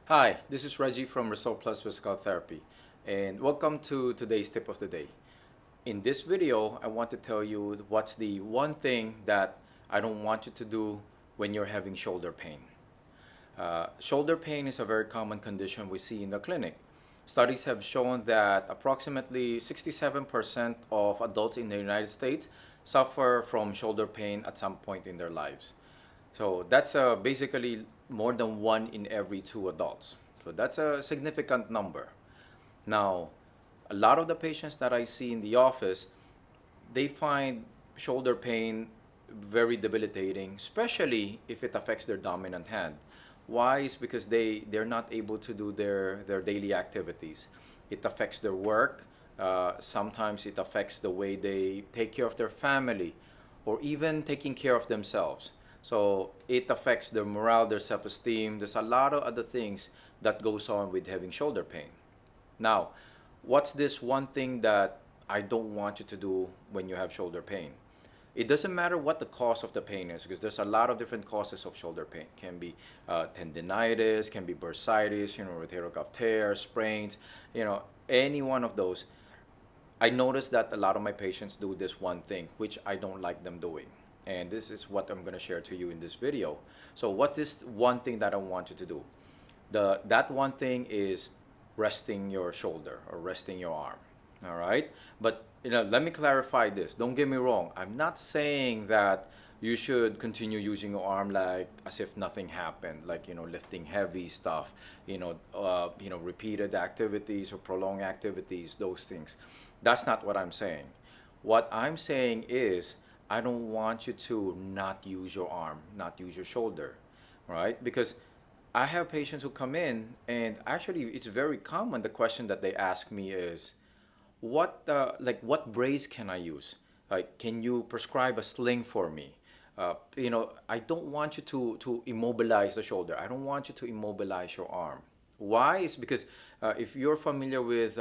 Hi, this is Reggie from Restore Plus Physical Therapy, and welcome to today's tip of the day. In this video, I want to tell you what's the one thing that I don't want you to do when you're having shoulder pain. Shoulder pain is a very common condition we see in the clinic. Studies have shown that approximately 67% of adults in the United States suffer from shoulder pain at some point in their lives. So that's basically more than one in every two adults. So that's a significant number. Now, a lot of the patients that I see in the office, they find shoulder pain very debilitating, especially if it affects their dominant hand. Why? Is because they're not able to do their daily activities. It affects their work. Sometimes it affects the way they take care of their family or even taking care of themselves. So it affects their morale, their self-esteem. There's a lot of other things that goes on with having shoulder pain. Now, what's this one thing that I don't want you to do when you have shoulder pain? It doesn't matter what the cause of the pain is because there's a lot of different causes of shoulder pain. Can be tendinitis, can be bursitis, rotator cuff tear, sprains, any one of those. I noticed that a lot of my patients do this one thing, which I don't like them doing. And this is what I'm going to share to you in this video. So what's this one thing that I want you to do? That one thing is resting your shoulder or resting your arm. All right? But let me clarify this. Don't get me wrong. I'm not saying that you should continue using your arm like as if nothing happened, like lifting heavy stuff, repeated activities or prolonged activities, those things. That's not what I'm saying. What I'm saying is I don't want you to not use your arm, not use your shoulder, right? Because I have patients who come in, and actually, it's very common. The question that they ask me is, what brace can I use? Like, can you prescribe a sling for me? I don't want you to immobilize the shoulder. I don't want you to immobilize your arm. Why? Is because if you're familiar with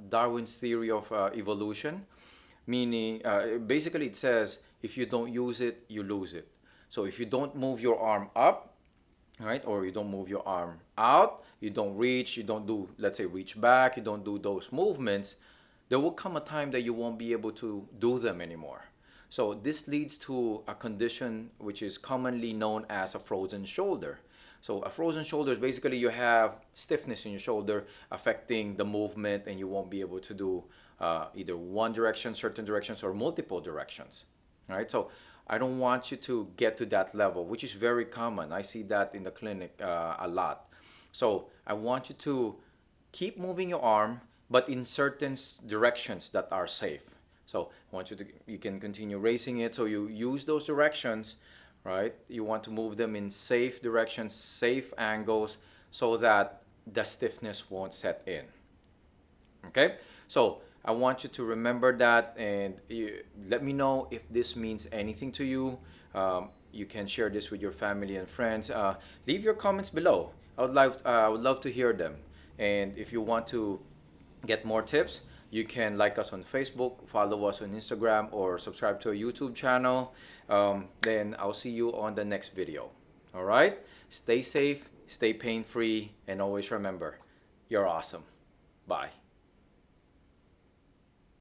Darwin's theory of evolution, meaning basically it says if you don't use it, you lose it. So if you don't move your arm up, right, or you don't move your arm out, you don't reach, you don't do, let's say, reach back, you don't do those movements, there will come a time that you won't be able to do them anymore. So this leads to a condition which is commonly known as a frozen shoulder. So a frozen shoulder is basically you have stiffness in your shoulder affecting the movement, and you won't be able to do either one direction, certain directions, or multiple directions. All right. So I don't want you to get to that level, which is very common. I see that in the clinic a lot. So I want you to keep moving your arm, but in certain directions that are safe. So I want you can continue raising it. So you use those directions, right? You want to move them in safe directions, safe angles, so that the stiffness won't set in. Okay? So I want you to remember that, and let me know if this means anything to you. You can share this with your family and friends. Leave your comments below. I would love to hear them. And if you want to get more tips, you can like us on Facebook, follow us on Instagram, or subscribe to our YouTube channel. Then I'll see you on the next video. All right? Stay safe, stay pain-free, and always remember, you're awesome. Bye.